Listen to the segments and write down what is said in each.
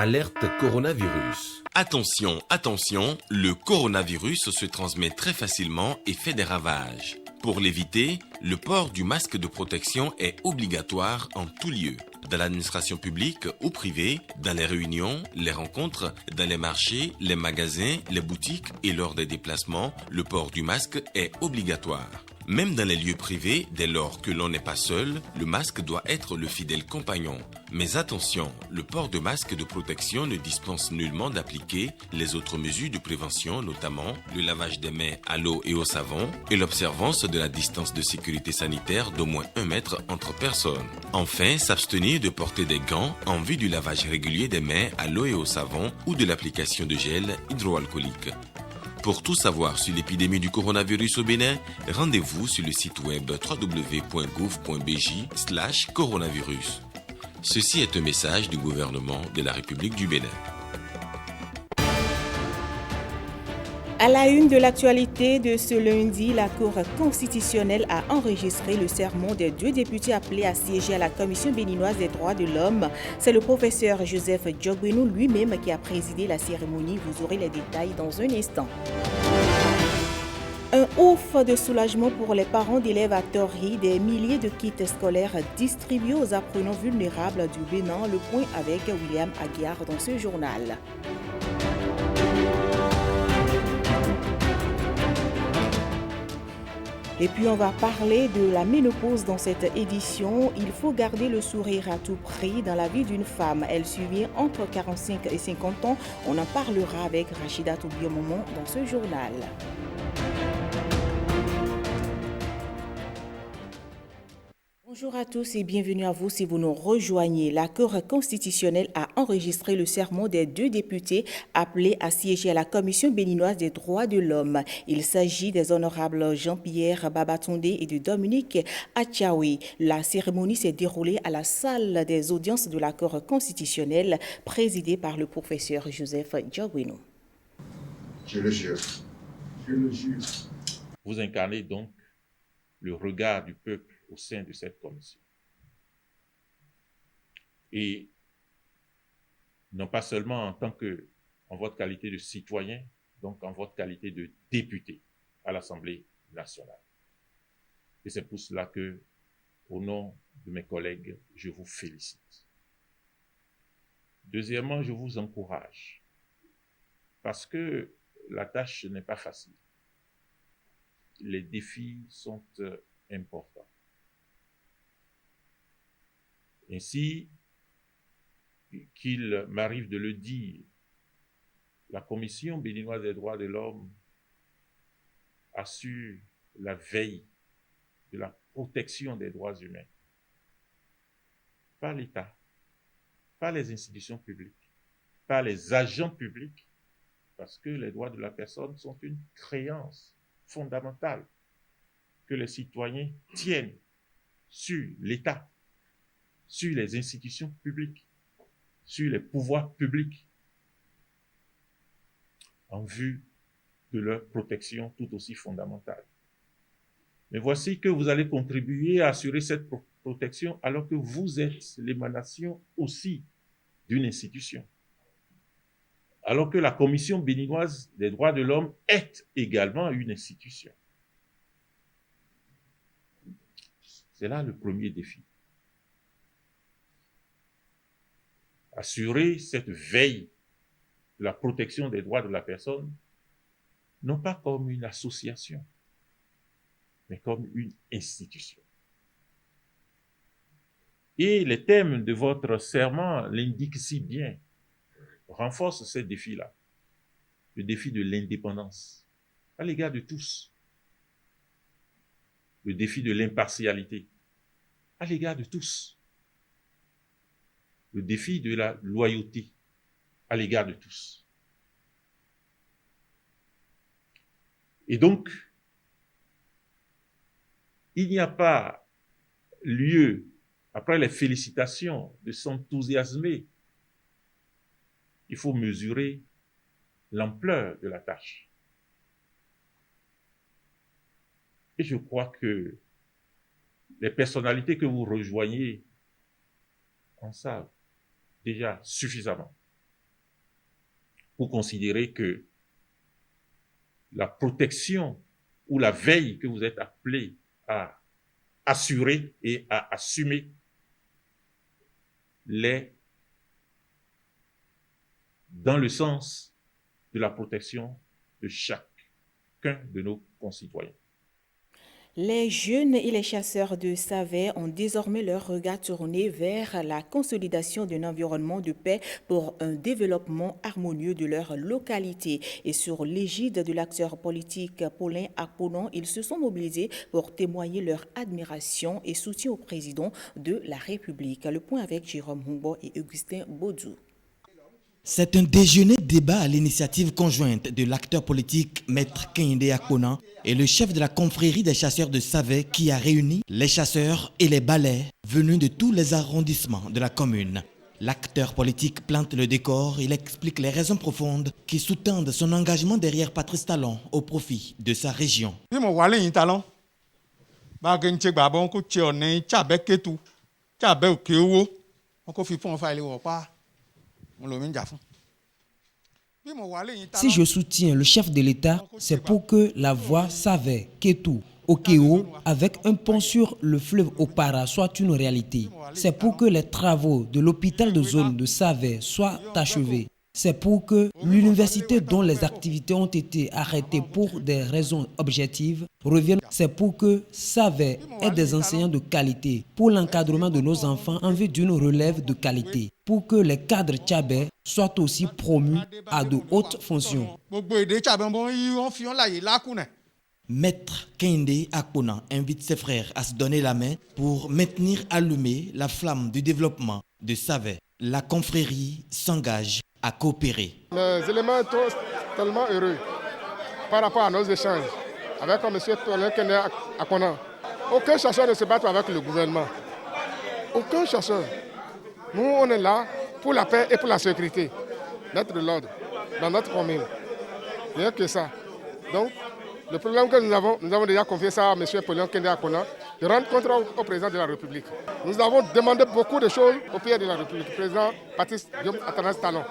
Alerte coronavirus. Attention, attention, le coronavirus se transmet très facilement et fait des ravages. Pour l'éviter, le port du masque de protection est obligatoire en tout lieu. Dans l'administration publique ou privée, dans les réunions, les rencontres, dans les marchés, les magasins, les boutiques et lors des déplacements, le port du masque est obligatoire. Même dans les lieux privés, dès lors que l'on n'est pas seul, le masque doit être le fidèle compagnon. Mais attention, le port de masque de protection ne dispense nullement d'appliquer les autres mesures de prévention, notamment le lavage des mains à l'eau et au savon et l'observance de la distance de sécurité sanitaire d'au moins 1 mètre entre personnes. Enfin, s'abstenir de porter des gants en vue du lavage régulier des mains à l'eau et au savon ou de l'application de gel hydroalcoolique. Pour tout savoir sur l'épidémie du coronavirus au Bénin, rendez-vous sur le site web www.gouv.bj/coronavirus. Ceci est un message du gouvernement de la République du Bénin. À la une de l'actualité de ce lundi, la Cour constitutionnelle a enregistré le sermon des 2 députés appelés à siéger à la Commission béninoise des droits de l'homme. C'est le professeur Joseph Djogbenou lui-même qui a présidé la cérémonie. Vous aurez les détails dans un instant. Un ouf de soulagement pour les parents d'élèves à Tori, des milliers de kits scolaires distribués aux apprenants vulnérables du Bénin. Le point avec William Aguiar dans ce journal. Et puis on va parler de la ménopause dans cette édition. Il faut garder le sourire à tout prix dans la vie d'une femme. Elle survient entre 45 et 50 ans. On en parlera avec Rachida Toubiomomon dans ce journal. Bonjour à tous et bienvenue à vous si vous nous rejoignez. La Cour constitutionnelle a enregistré le sermon des 2 députés appelés à siéger à la Commission béninoise des droits de l'homme. Il s'agit des honorables Jean-Pierre Babatunde et de Dominique Atchaoui. La cérémonie s'est déroulée à la salle des audiences de la Cour constitutionnelle présidée par le professeur Joseph Djogbenou. Je le jure. Je le jure. Vous incarnez donc le regard du peuple au sein de cette commission. Et non pas seulement en votre qualité de citoyen, donc en votre qualité de député à l'Assemblée nationale. Et c'est pour cela que, au nom de mes collègues, je vous félicite. Deuxièmement, je vous encourage, parce que la tâche n'est pas facile. Les défis sont importants. Ainsi qu'il m'arrive de le dire, la Commission béninoise des droits de l'homme assure la veille de la protection des droits humains par l'État, par les institutions publiques, par les agents publics, parce que les droits de la personne sont une créance fondamentale que les citoyens tiennent sur l'État, sur les institutions publiques, sur les pouvoirs publics, en vue de leur protection tout aussi fondamentale. Mais voici que vous allez contribuer à assurer cette protection alors que vous êtes l'émanation aussi d'une institution. Alors que la Commission béninoise des droits de l'homme est également une institution. C'est là le premier défi. Assurer cette veille de la protection des droits de la personne, non pas comme une association, mais comme une institution. Et les thèmes de votre serment l'indiquent si bien, renforcent ce défi-là, le défi de l'indépendance, à l'égard de tous, le défi de l'impartialité, à l'égard de tous, le défi de la loyauté, à l'égard de tous. Et donc, il n'y a pas lieu, après les félicitations, de s'enthousiasmer. Il faut mesurer l'ampleur de la tâche. Et je crois que les personnalités que vous rejoignez en savent déjà suffisamment pour considérer que la protection ou la veille que vous êtes appelés à assurer et à assumer l'est dans le sens de la protection de chacun de nos concitoyens. Les jeunes et les chasseurs de Savè ont désormais leur regard tourné vers la consolidation d'un environnement de paix pour un développement harmonieux de leur localité. Et sur l'égide de l'acteur politique Paulin Akponon, ils se sont mobilisés pour témoigner leur admiration et soutien au président de la République. Le point avec Jérôme Humbo et Augustin Baudou. C'est un déjeuner-débat à l'initiative conjointe de l'acteur politique Maître Kehinde Akponon et le chef de la confrérie des chasseurs de Savè qui a réuni les chasseurs et les balais venus de tous les arrondissements de la commune. L'acteur politique plante le décor, il explique les raisons profondes qui sous-tendent son engagement derrière Patrice Talon au profit de sa région. Si je soutiens le chef de l'État, c'est pour que la voie Savè, Kétou, Okeo, avec un pont sur le fleuve Opara, soit une réalité. C'est pour que les travaux de l'hôpital de zone de Savè soient achevés. C'est pour que l'université dont les activités ont été arrêtées pour des raisons objectives revienne. C'est pour que Savè ait des enseignants de qualité, pour l'encadrement de nos enfants en vue d'une relève de qualité, pour que les cadres tchabais soient aussi promus à de hautes fonctions. Maître Kehinde Akponon invite ses frères à se donner la main pour maintenir allumée la flamme du développement de Savè. La confrérie s'engage à coopérer. Les éléments sont tellement heureux par rapport à nos échanges avec M. Paulin Kehinde Akponon. Aucun chasseur ne se bat avec le gouvernement. Aucun chasseur. Nous, on est là pour la paix et pour la sécurité, mettre de l'ordre dans notre commune. Rien que ça. Donc, le problème que nous avons déjà confié ça à M. Paulin Kehinde Akponon, de rendre compte au président de la République. Nous avons demandé beaucoup de choses au pays de la République, le président Patrice Talon.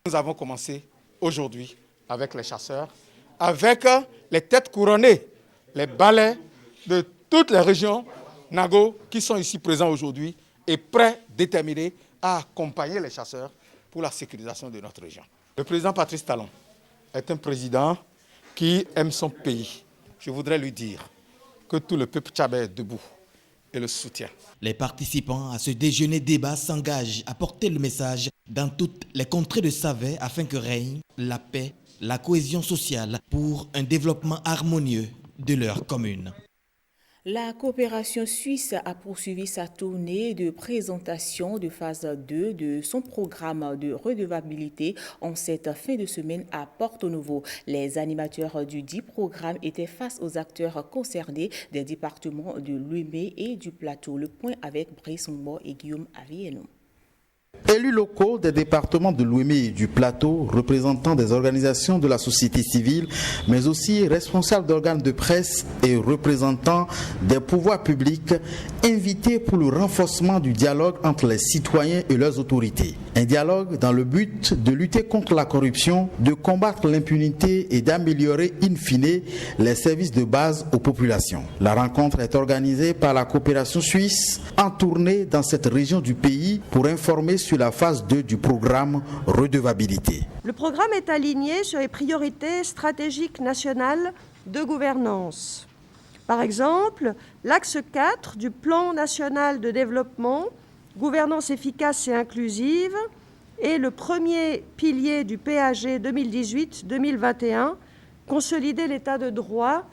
Nous avons commencé aujourd'hui avec les chasseurs, avec les têtes couronnées, les balais de toutes les régions Nago qui sont ici présents aujourd'hui et prêts, déterminés à accompagner les chasseurs pour la sécurisation de notre région. Le président Patrice Talon est un président qui aime son pays. Je voudrais lui dire que tout le peuple tchabais est debout et le soutient. Les participants à ce déjeuner-débat s'engagent à porter le message dans toutes les contrées de Savè afin que règne la paix, la cohésion sociale pour un développement harmonieux de leur commune. La coopération suisse a poursuivi sa tournée de présentation de phase 2 de son programme de redevabilité en cette fin de semaine à Porto-Novo. Les animateurs du dit programme étaient face aux acteurs concernés des départements de Lomé et du Plateau. Le point avec Brice Mbo et Guillaume Avieno. Élus locaux des départements de Lomé et du Plateau, représentants des organisations de la société civile, mais aussi responsables d'organes de presse et représentants des pouvoirs publics, invités pour le renforcement du dialogue entre les citoyens et leurs autorités. Un dialogue dans le but de lutter contre la corruption, de combattre l'impunité et d'améliorer in fine les services de base aux populations. La rencontre est organisée par la coopération suisse en tournée dans cette région du pays pour informer sur la phase 2 du programme Redevabilité. Le programme est aligné sur les priorités stratégiques nationales de gouvernance. Par exemple, l'axe 4 du plan national de développement, gouvernance efficace et inclusive, et le premier pilier du PAG 2018-2021, consolider l'état de droit,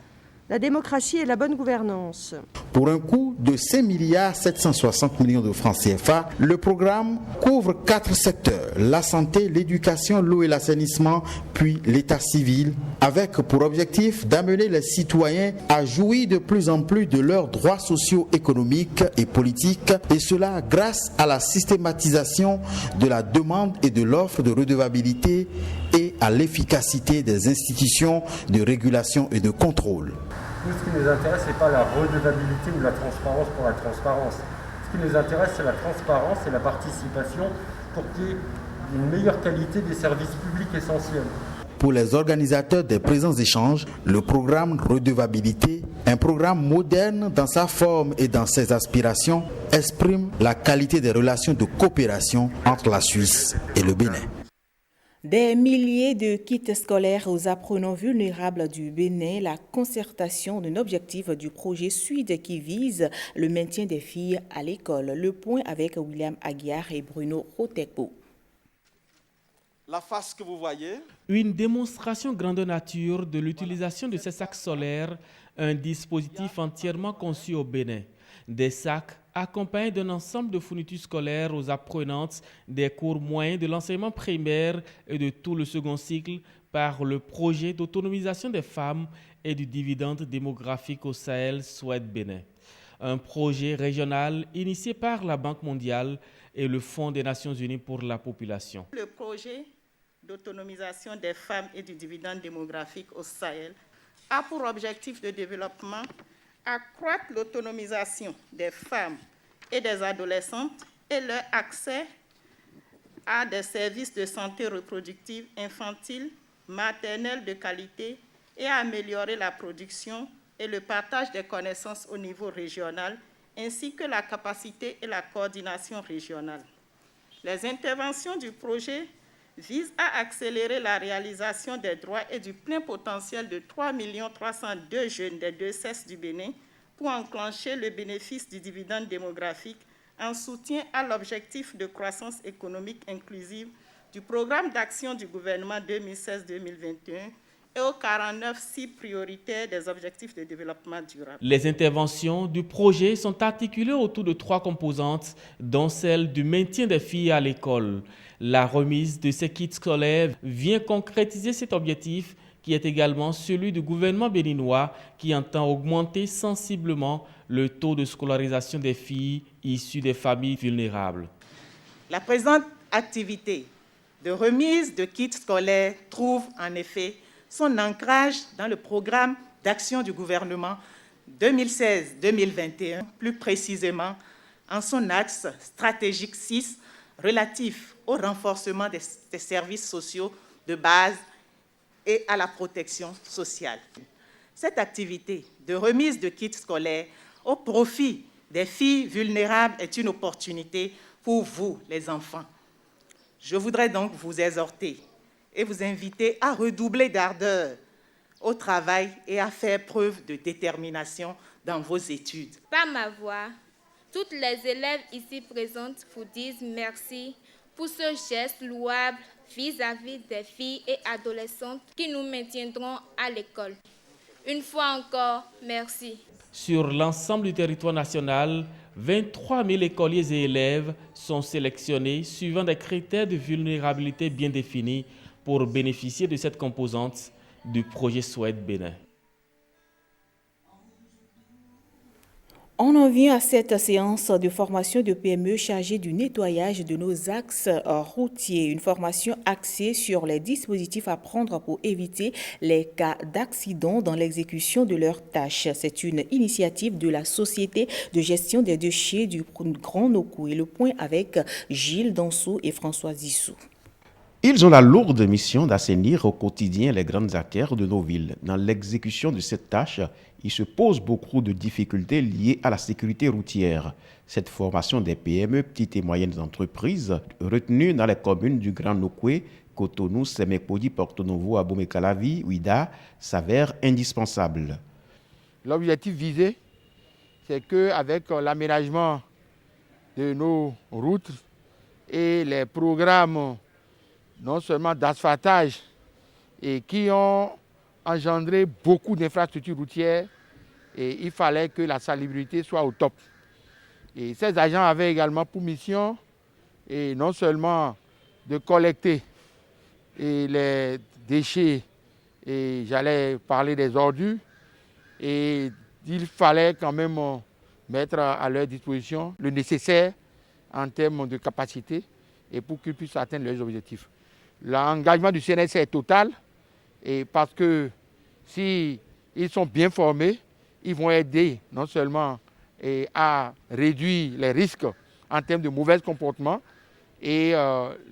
la démocratie et la bonne gouvernance. Pour un coût de 5,760 milliards de francs CFA, le programme couvre 4 secteurs, la santé, l'éducation, l'eau et l'assainissement, puis l'état civil, avec pour objectif d'amener les citoyens à jouir de plus en plus de leurs droits sociaux, économiques et politiques, et cela grâce à la systématisation de la demande et de l'offre de redevabilité et à l'efficacité des institutions de régulation et de contrôle. Nous, ce qui nous intéresse, ce n'est pas la redevabilité ou la transparence pour la transparence. Ce qui nous intéresse, c'est la transparence et la participation pour qu'il y ait une meilleure qualité des services publics essentiels. Pour les organisateurs des présents échanges, le programme Redevabilité, un programme moderne dans sa forme et dans ses aspirations, exprime la qualité des relations de coopération entre la Suisse et le Bénin. Des milliers de kits scolaires aux apprenants vulnérables du Bénin, la concertation d'un objectif du projet SUID qui vise le maintien des filles à l'école. Le point avec William Aguiar et Bruno Rotekbo. La face que vous voyez. Une démonstration grandeur nature de l'utilisation de ces sacs solaires, un dispositif entièrement conçu au Bénin. Des sacs accompagnés d'un ensemble de fournitures scolaires aux apprenantes des cours moyens de l'enseignement primaire et de tout le second cycle par le projet d'autonomisation des femmes et du dividende démographique au Sahel Soued Bénin. Un projet régional initié par la Banque mondiale et le Fonds des Nations unies pour la population. Le projet d'autonomisation des femmes et du dividende démographique au Sahel a pour objectif de développement accroître l'autonomisation des femmes et des adolescentes et leur accès à des services de santé reproductive infantile, maternelle de qualité et à améliorer la production et le partage des connaissances au niveau régional, ainsi que la capacité et la coordination régionale. Les interventions du projet visent à accélérer la réalisation des droits et du plein potentiel de 3 302 jeunes des deux CES du Bénin pour enclencher le bénéfice du dividende démographique en soutien à l'objectif de croissance économique inclusive du programme d'action du gouvernement 2016-2021 et aux 49 cibles prioritaires des objectifs de développement durable. Les interventions du projet sont articulées autour de 3 composantes, dont celle du maintien des filles à l'école. La remise de ces kits scolaires vient concrétiser cet objectif qui est également celui du gouvernement béninois qui entend augmenter sensiblement le taux de scolarisation des filles issues des familles vulnérables. La présente activité de remise de kits scolaires trouve en effet son ancrage dans le programme d'action du gouvernement 2016-2021, plus précisément en son axe stratégique 6 relatif au renforcement des services sociaux de base et à la protection sociale. Cette activité de remise de kits scolaires au profit des filles vulnérables est une opportunité pour vous, les enfants. Je voudrais donc vous exhorter et vous inviter à redoubler d'ardeur au travail et à faire preuve de détermination dans vos études. Par ma voix, toutes les élèves ici présentes vous disent merci pour ce geste louable vis-à-vis des filles et adolescentes qui nous maintiendront à l'école. Une fois encore, merci. Sur l'ensemble du territoire national, 23 000 écoliers et élèves sont sélectionnés suivant des critères de vulnérabilité bien définis pour bénéficier de cette composante du projet SUID Bénin. On en vient à cette séance de formation de PME chargée du nettoyage de nos axes routiers. Une formation axée sur les dispositifs à prendre pour éviter les cas d'accident dans l'exécution de leurs tâches. C'est une initiative de la Société de gestion des déchets du Grand Nokoué. Le point avec Gilles Dansou et François Zissou. Ils ont la lourde mission d'assainir au quotidien les grandes artères de nos villes. Dans l'exécution de cette tâche, il se pose beaucoup de difficultés liées à la sécurité routière. Cette formation des PME, petites et moyennes entreprises, retenues dans les communes du Grand Nokoué, Cotonou, Sémékodi, Porto Novo, Abomey-Calavi, Ouida, s'avère indispensable. L'objectif visé, c'est qu'avec l'aménagement de nos routes et les programmes non seulement d'asphaltage et qui ont engendré beaucoup d'infrastructures routières, et il fallait que la salubrité soit au top. Et ces agents avaient également pour mission et non seulement de collecter les déchets, et j'allais parler des ordures, et il fallait quand même mettre à leur disposition le nécessaire en termes de capacité et pour qu'ils puissent atteindre leurs objectifs. L'engagement du CNS est total, et parce que s'ils sont bien formés, ils vont aider non seulement à réduire les risques en termes de mauvais comportements, et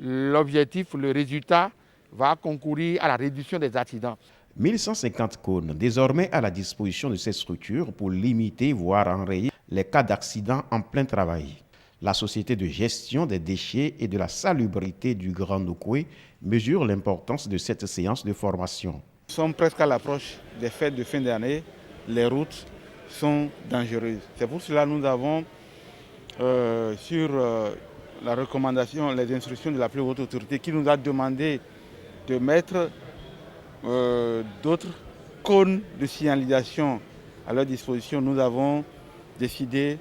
l'objectif, le résultat, va concourir à la réduction des accidents. 1150 cônes désormais à la disposition de ces structures pour limiter, voire enrayer les cas d'accidents en plein travail. La Société de gestion des déchets et de la salubrité du Grand Nokoué mesure l'importance de cette séance de formation. Nous sommes presque à l'approche des fêtes de fin d'année. Les routes sont dangereuses. C'est pour cela que nous avons, sur la recommandation, les instructions de la plus haute autorité qui nous a demandé de mettre d'autres cônes de signalisation à leur disposition. Nous avons décidé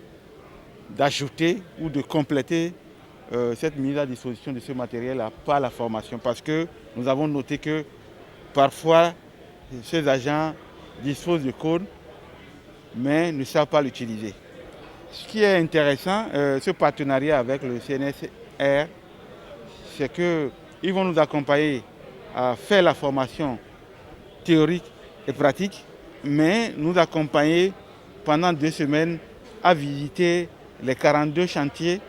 d'ajouter ou de compléter cette mise à disposition de ce matériel par la formation, parce que nous avons noté que parfois ces agents disposent de cônes mais ne savent pas l'utiliser. Ce qui est intéressant, ce partenariat avec le CNSR, c'est qu'ils vont nous accompagner à faire la formation théorique et pratique, mais nous accompagner pendant 2 semaines à visiter les 42 chantiers,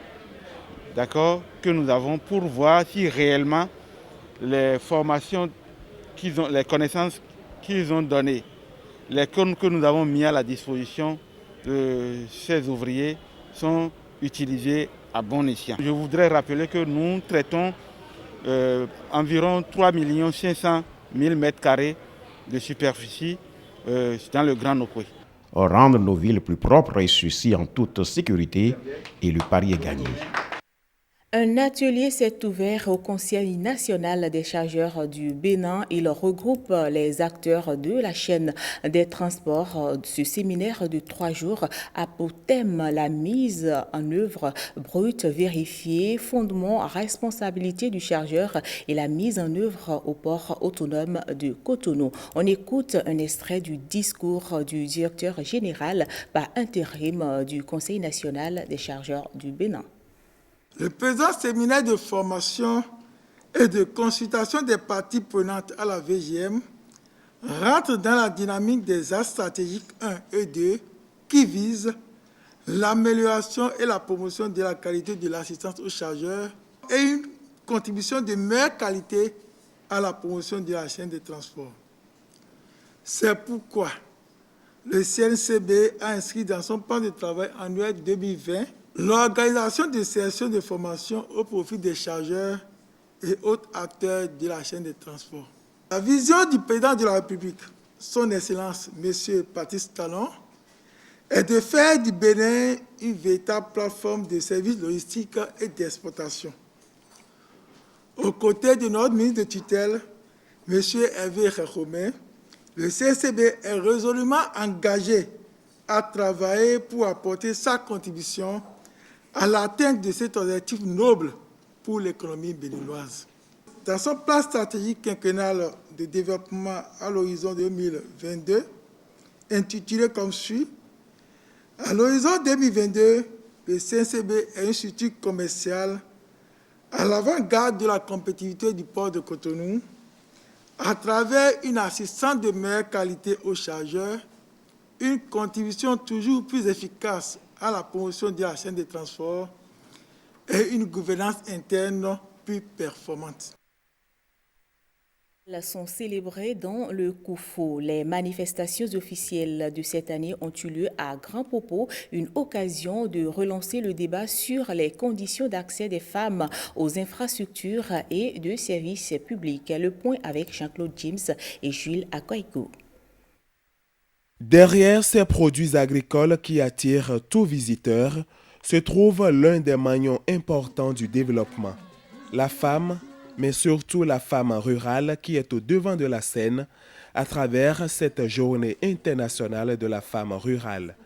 d'accord, que nous avons, pour voir si réellement les formations qu'ils ont, les connaissances qu'ils ont données, les cônes que nous avons mis à la disposition de ces ouvriers sont utilisés à bon escient. Je voudrais rappeler que nous traitons environ 3 500 000 m² de superficie dans le Grand Nokoué. Rendre nos villes plus propres et ceci en toute sécurité, et le pari est gagné. Un atelier s'est ouvert au Conseil national des chargeurs du Bénin. Il regroupe les acteurs de la chaîne des transports. Ce séminaire de 3 jours a pour thème la mise en œuvre brute vérifiée, fondement, responsabilité du chargeur et la mise en œuvre au port autonome de Cotonou. On écoute un extrait du discours du directeur général par intérim du Conseil national des chargeurs du Bénin. Le présent séminaire de formation et de consultation des parties prenantes à la VGM rentre dans la dynamique des axes stratégiques 1 et 2 qui visent l'amélioration et la promotion de la qualité de l'assistance aux chargeurs et une contribution de meilleure qualité à la promotion de la chaîne de transport. C'est pourquoi le CNCB a inscrit dans son plan de travail annuel 2020 l'organisation de sessions de formation au profit des chargeurs et autres acteurs de la chaîne de transport. La vision du président de la République, son Excellence M. Patrice Talon, est de faire du Bénin une véritable plateforme de services logistiques et d'exportation. Aux côtés de notre ministre de tutelle, M. Hervé Romain, le CNCB est résolument engagé à travailler pour apporter sa contribution à l'atteinte de cet objectif noble pour l'économie béninoise. Dans son plan stratégique quinquennal de développement à l'horizon 2022, intitulé comme suit, à l'horizon 2022, le CNCB est une structure commerciale à l'avant-garde de la compétitivité du port de Cotonou, à travers une assistance de meilleure qualité aux chargeurs, une contribution toujours plus efficace à la promotion de la chaîne de transport et une gouvernance interne plus performante. Elles sont célébrées dans le Koufou. Les manifestations officielles de cette année ont eu lieu à Grand Popo, une occasion de relancer le débat sur les conditions d'accès des femmes aux infrastructures et de services publics. Le point avec Jean-Claude James et Jules Akoiko. Derrière ces produits agricoles qui attirent tout visiteur, se trouve l'un des maillons importants du développement. La femme, mais surtout la femme rurale qui est au devant de la scène à travers cette journée internationale de la femme rurale.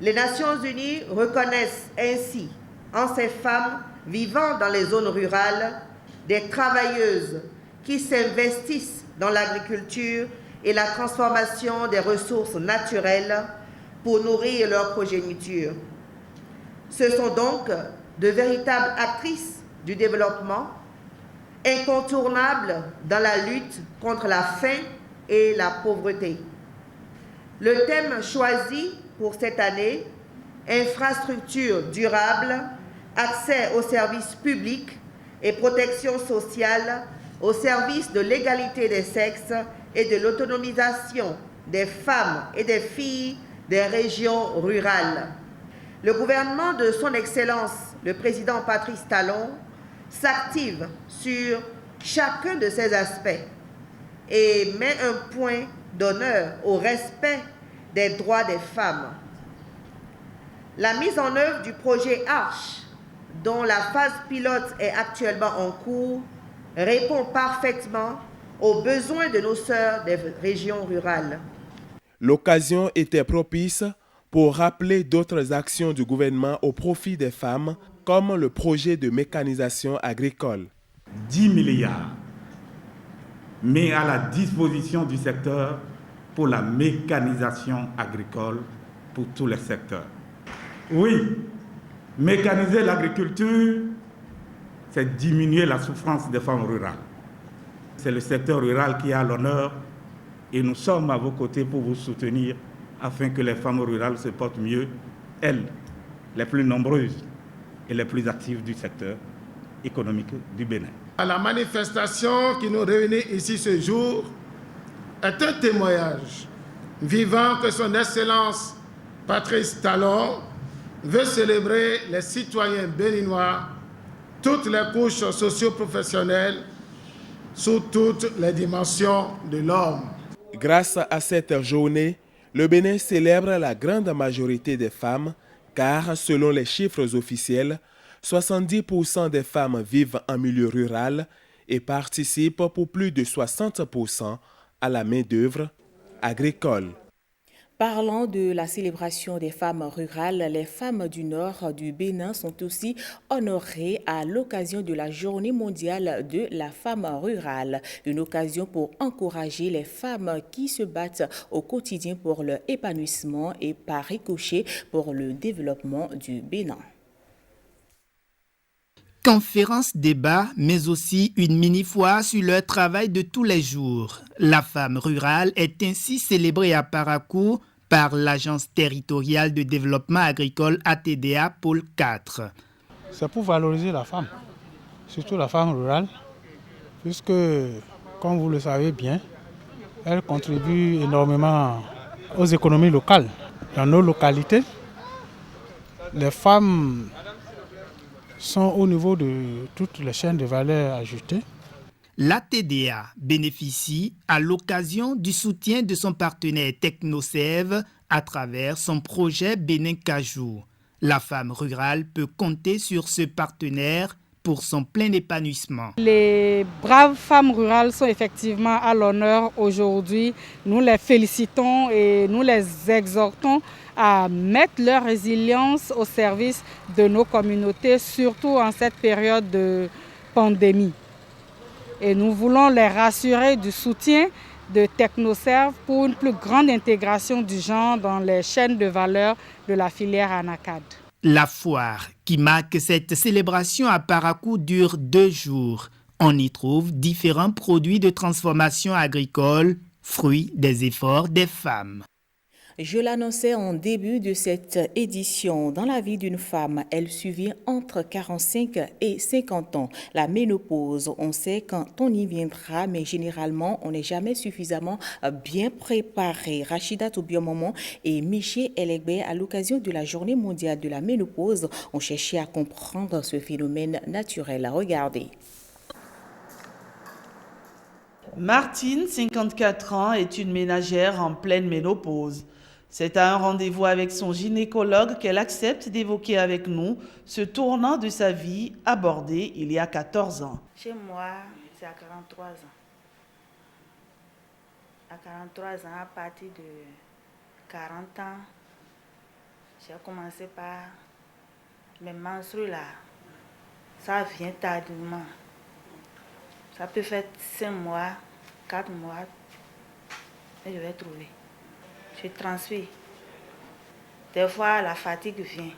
Les Nations Unies reconnaissent ainsi en ces femmes vivant dans les zones rurales des travailleuses qui s'investissent dans l'agriculture et la transformation des ressources naturelles pour nourrir leur progéniture. Ce sont donc de véritables actrices du développement incontournable dans la lutte contre la faim et la pauvreté. Le thème choisi pour cette année, infrastructures durables, accès aux services publics et protection sociale au service de l'égalité des sexes et de l'autonomisation des femmes et des filles des régions rurales. Le gouvernement de son Excellence, le président Patrice Talon, s'active sur chacun de ces aspects et met un point d'honneur au respect des droits des femmes. La mise en œuvre du projet Arche, dont la phase pilote est actuellement en cours, répond parfaitement aux besoins de nos sœurs des régions rurales. L'occasion était propice pour rappeler d'autres actions du gouvernement au profit des femmes, comme le projet de mécanisation agricole. 10 milliards mis à la disposition du secteur pour la mécanisation agricole pour tous les secteurs. Oui, mécaniser l'agriculture, c'est diminuer la souffrance des femmes rurales. C'est le secteur rural qui a l'honneur et nous sommes à vos côtés pour vous soutenir afin que les femmes rurales se portent mieux, elles, les plus nombreuses et les plus actives du secteur économique du Bénin. La manifestation qui nous réunit ici ce jour est un témoignage vivant que son Excellence Patrice Talon veut célébrer les citoyens béninois, toutes les couches socio-professionnelles, sous toutes les dimensions de l'homme. Grâce à cette journée, le Bénin célèbre la grande majorité des femmes, car selon les chiffres officiels, 70% des femmes vivent en milieu rural et participent pour plus de 60% à la main-d'œuvre agricole. Parlant de la célébration des femmes rurales, les femmes du nord du Bénin sont aussi honorées à l'occasion de la Journée mondiale de la femme rurale. Une occasion pour encourager les femmes qui se battent au quotidien pour leur épanouissement et par ricochet pour le développement du Bénin. Conférences, débats, mais aussi une mini-foire sur leur travail de tous les jours. La femme rurale est ainsi célébrée à Parakou par l'Agence territoriale de développement agricole ATDA Pôle 4. C'est pour valoriser la femme, surtout la femme rurale, puisque, comme vous le savez bien, elle contribue énormément aux économies locales. Dans nos localités, les femmes sont au niveau de toutes les chaînes de valeur ajoutée. L'ATDA bénéficie à l'occasion du soutien de son partenaire TechnoServe à travers son projet Bénin Cajou. La femme rurale peut compter sur ce partenaire pour son plein épanouissement. Les braves femmes rurales sont effectivement à l'honneur aujourd'hui. Nous les félicitons et nous les exhortons à mettre leur résilience au service de nos communautés, surtout en cette période de pandémie. Et nous voulons les rassurer du soutien de TechnoServe pour une plus grande intégration du genre dans les chaînes de valeur de la filière ANACAD. La foire qui marque cette célébration à Parakou dure 2 jours. On y trouve différents produits de transformation agricole, fruits des efforts des femmes. Je l'annonçais en début de cette édition. Dans la vie d'une femme, elle survient entre 45 et 50 ans. La ménopause, on sait quand on y viendra, mais généralement, on n'est jamais suffisamment bien préparé. Rachida Toubiomomon et Miché Elegbe, à l'occasion de la Journée mondiale de la ménopause, ont cherché à comprendre ce phénomène naturel. Regardez. Martine, 54 ans, est une ménagère en pleine ménopause. C'est à un rendez-vous avec son gynécologue qu'elle accepte d'évoquer avec nous ce tournant de sa vie abordé il y a 14 ans. Chez moi, c'est à 43 ans. À 43 ans, à partir de 40 ans, j'ai commencé par mes menstrues là. Ça vient tardivement. Ça peut faire 5 mois, 4 mois, et je vais trouver. Je transfère. Des fois, la fatigue vient.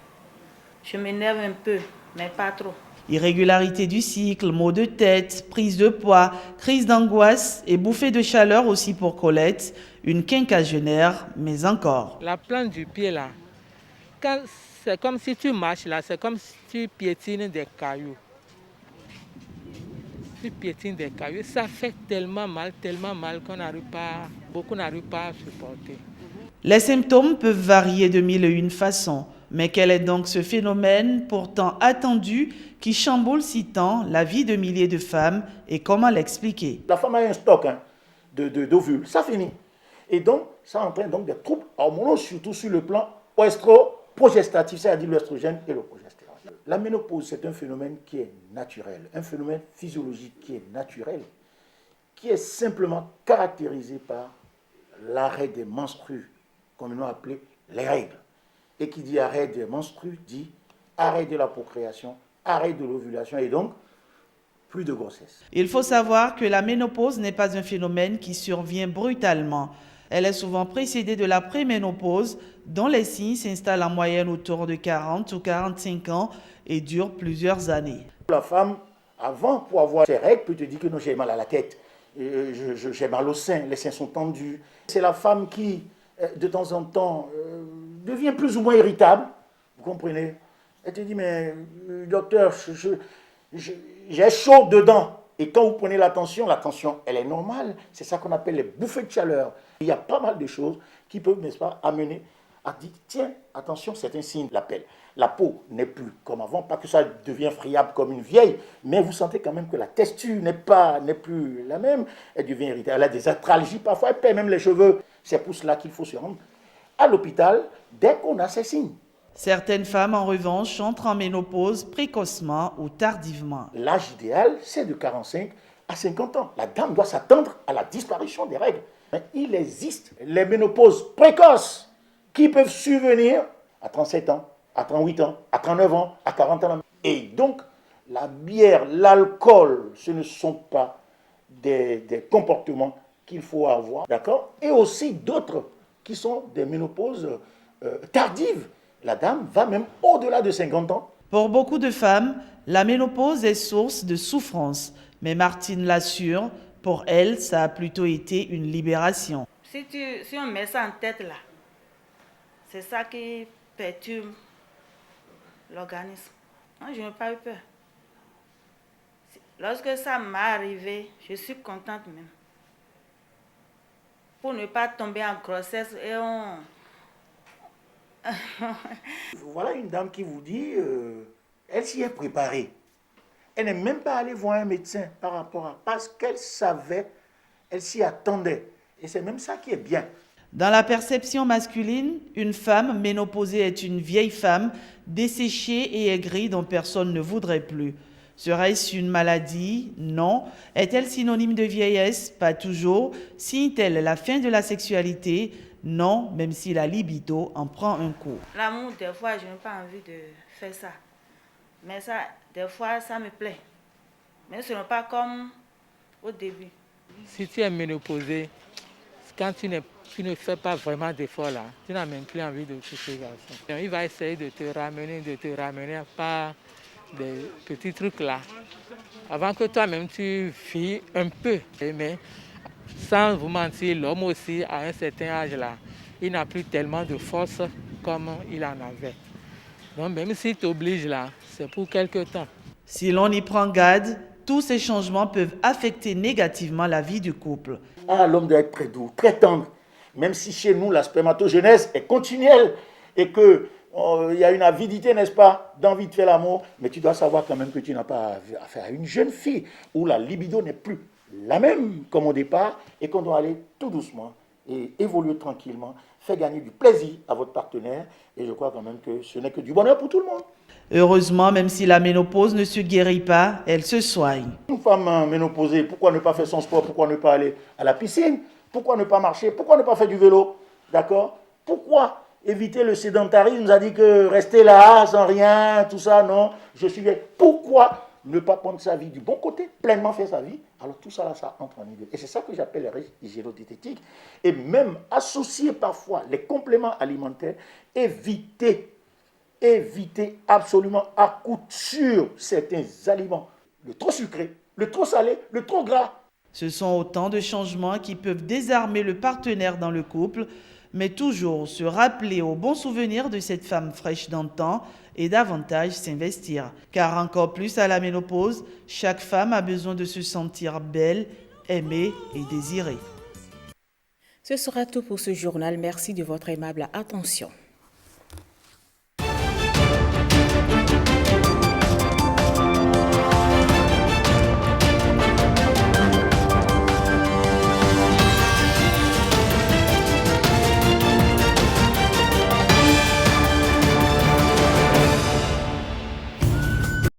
Je m'énerve un peu, mais pas trop. Irrégularité du cycle, maux de tête, prise de poids, crise d'angoisse et bouffée de chaleur aussi pour Colette, une quinquagénaire, mais encore. La plante du pied là, c'est comme si tu marches là, c'est comme si tu piétines des cailloux. Tu piétines des cailloux, ça fait tellement mal beaucoup n'arrivent pas à supporter. Les symptômes peuvent varier de 1001 façons. Mais quel est donc ce phénomène pourtant attendu qui chamboule si tant la vie de milliers de femmes et comment l'expliquer? La femme a un stock d'ovules, ça finit. Et donc, ça entraîne donc des troubles hormonaux, surtout sur le plan oestro-progestatif, c'est-à-dire l'estrogène et le progestérone. La ménopause, c'est un phénomène qui est naturel, un phénomène physiologique qui est naturel, qui est simplement caractérisé par l'arrêt des menstrues, communément appelé les règles. Et qui dit arrêt des menstrues, dit arrêt de la procréation, arrêt de l'ovulation et donc plus de grossesse. Il faut savoir que la ménopause n'est pas un phénomène qui survient brutalement. Elle est souvent précédée de la préménopause, dont les signes s'installent en moyenne autour de 40 ou 45 ans et durent plusieurs années. La femme, avant, pour avoir ses règles, peut te dire que non, j'ai mal à la tête, j'ai mal au sein, les seins sont tendus. C'est la femme qui, de temps en temps, devient plus ou moins irritable, vous comprenez? Elle te dit, mais docteur, j'ai chaud dedans. Et quand vous prenez la tension, elle est normale. C'est ça qu'on appelle les bouffées de chaleur. Il y a pas mal de choses qui peuvent, n'est-ce pas, amener à dire, tiens, attention, c'est un signe d'appel. La peau n'est plus comme avant, pas que ça devient friable comme une vieille, mais vous sentez quand même que la texture n'est plus la même. Elle devient irritable, elle a des arthralgies parfois, elle perd même les cheveux. C'est pour cela qu'il faut se rendre à l'hôpital dès qu'on a ces signes. Certaines femmes, en revanche, entrent en ménopause précocement ou tardivement. L'âge idéal, c'est de 45 à 50 ans. La dame doit s'attendre à la disparition des règles. Mais il existe les ménopauses précoces qui peuvent survenir à 37 ans, à 38 ans, à 39 ans, à 40 ans. Et donc, la bière, l'alcool, ce ne sont pas des comportements qu'il faut avoir, d'accord? Et aussi d'autres qui sont des ménopauses tardives. La dame va même au-delà de 50 ans. Pour beaucoup de femmes, la ménopause est source de souffrance. Mais Martine l'assure, pour elle, ça a plutôt été une libération. Si on met ça en tête là, c'est ça qui perturbe l'organisme. Moi, je n'ai pas eu peur. Lorsque ça m'est arrivé, je suis contente même. Pour ne pas tomber en grossesse et on... Voilà une dame qui vous dit, elle s'y est préparée. Elle n'est même pas allée voir un médecin par rapport à... Parce qu'elle savait, elle s'y attendait. Et c'est même ça qui est bien. Dans la perception masculine, une femme ménopausée est une vieille femme desséchée et aigrie dont personne ne voudrait plus. Serait-ce une maladie? Non. Est-elle synonyme de vieillesse? Pas toujours. Signe-t-elle la fin de la sexualité? Non, même si la libido en prend un coup. L'amour, des fois, je n'ai pas envie de faire ça. Mais ça, des fois, ça me plaît. Mais ce n'est pas comme au début. Si tu es ménopausée, quand tu ne fais pas vraiment d'efforts là, tu n'as même plus envie de toucher garçon. Il va essayer de te ramener par des petits trucs là. Avant que toi-même tu fuis un peu. Mais sans vous mentir, l'homme aussi, à un certain âge là, il n'a plus tellement de force comme il en avait. Donc même s'il t'oblige là, c'est pour quelque temps. Si l'on y prend garde, tous ces changements peuvent affecter négativement la vie du couple. Ah, l'homme doit être très doux, très tendre. Même si chez nous, la spermatogenèse est continuelle et qu'il y a une avidité, n'est-ce pas, d'envie de faire l'amour, mais tu dois savoir quand même que tu n'as pas affaire à une jeune fille où la libido n'est plus la même comme au départ et qu'on doit aller tout doucement et évoluer tranquillement, faire gagner du plaisir à votre partenaire et je crois quand même que ce n'est que du bonheur pour tout le monde. Heureusement, même si la ménopause ne se guérit pas, elle se soigne. Une femme ménopausée, pourquoi ne pas faire son sport? Pourquoi ne pas aller à la piscine? Pourquoi ne pas marcher? Pourquoi ne pas faire du vélo? D'accord? Pourquoi éviter le sédentarisme? On nous a dit que rester là, sans rien, tout ça, non. Je suis bien. Pourquoi ne pas prendre sa vie du bon côté, pleinement faire sa vie? Alors tout ça, là, ça entre en idée. Et c'est ça que j'appelle les risques hygiéno-diététiques. Et même associer parfois les compléments alimentaires, éviter éviter absolument à coup sûr certains aliments, le trop sucré, le trop salé, le trop gras. Ce sont autant de changements qui peuvent désarmer le partenaire dans le couple, mais toujours se rappeler aux bons souvenirs de cette femme fraîche d'antan et davantage s'investir. Car encore plus à la ménopause, chaque femme a besoin de se sentir belle, aimée et désirée. Ce sera tout pour ce journal. Merci de votre aimable attention.